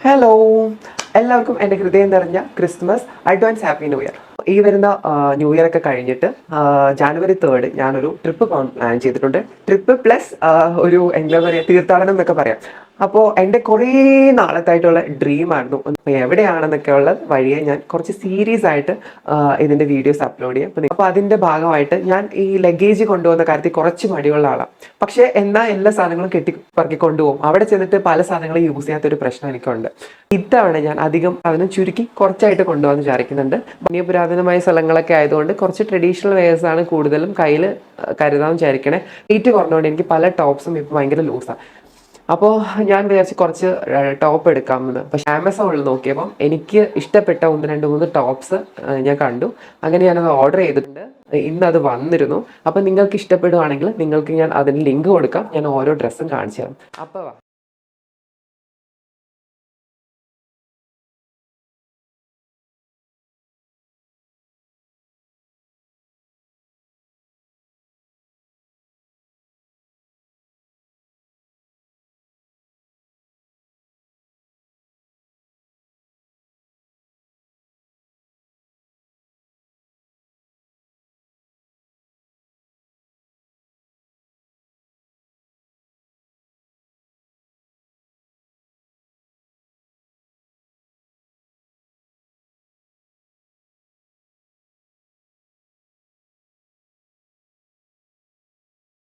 Hello, എല്ലാവർക്കും എൻ്റെ ഹൃദയം നിറഞ്ഞ Christmas advance happy new year. ഈ വരുന്ന ന്യൂ ഇയർ ഒക്കെ കഴിഞ്ഞിട്ട് ജാനുവരി 3 ഞാനൊരു ട്രിപ്പ് പോകാൻ പ്ലാൻ ചെയ്തിട്ടുണ്ട്. ട്രിപ്പ് പ്ലസ് ഒരു എന്താ പറയുക, തീർത്ഥാടനം എന്നൊക്കെ പറയാം. അപ്പോൾ എൻ്റെ കുറേ നാളത്തായിട്ടുള്ള ഡ്രീമായിരുന്നു. എവിടെയാണെന്നൊക്കെ ഉള്ള വഴിയെ ഞാൻ കുറച്ച് സീരീസ് ആയിട്ട് ഇതിൻ്റെ വീഡിയോസ് അപ്ലോഡ് ചെയ്യും. അപ്പോൾ അതിൻ്റെ ഭാഗമായിട്ട് ഞാൻ ഈ ലഗേജ് കൊണ്ടുപോകുന്ന കാര്യത്തിൽ കുറച്ച് മടിയുള്ള ആളാണ്. പക്ഷേ എന്നാൽ എല്ലാ സാധനങ്ങളും കെട്ടിപ്പറക്കി കൊണ്ടുപോകും. അവിടെ ചെന്നിട്ട് പല സാധനങ്ങളും യൂസ് ചെയ്യാത്തൊരു പ്രശ്നം എനിക്കുണ്ട്. ഇത്തവണ ഞാൻ അധികം അതിനെ ചുരുക്കി കുറച്ചായിട്ട് കൊണ്ടുപോകാൻ വിചാരിക്കുന്നുണ്ട്. പുരാതനമായ സ്ഥലങ്ങളൊക്കെ ആയതുകൊണ്ട് കുറച്ച് ട്രഡീഷണൽ വെയേഴ്സ് ആണ് കൂടുതലും കയ്യിൽ കരുതാൻ വിചാരിക്കണേ. വെയിറ്റ് കുറഞ്ഞുകൊണ്ട് എനിക്ക് പല ടോപ്സും ഇപ്പോൾ ഭയങ്കര ലൂസാണ്. അപ്പോൾ ഞാൻ വിചാരിച്ച് കുറച്ച് ടോപ്പ് എടുക്കാമെന്ന്. പക്ഷെ ആമസോണിൽ നോക്കിയപ്പം എനിക്ക് ഇഷ്ടപ്പെട്ട 1-2-3 ടോപ്സ് ഞാൻ കണ്ടു. അങ്ങനെ ഞാനത് ഓർഡർ ചെയ്തിട്ടുണ്ട്. ഇന്ന് അത് വന്നിരുന്നു. അപ്പം നിങ്ങൾക്ക് ഇഷ്ടപ്പെടുവാണെങ്കിൽ നിങ്ങൾക്ക് ഞാൻ അതിന് ലിങ്ക് കൊടുക്കാം. ഞാൻ ഓരോ ഡ്രസ്സും കാണിച്ചു തരാം. അപ്പോൾ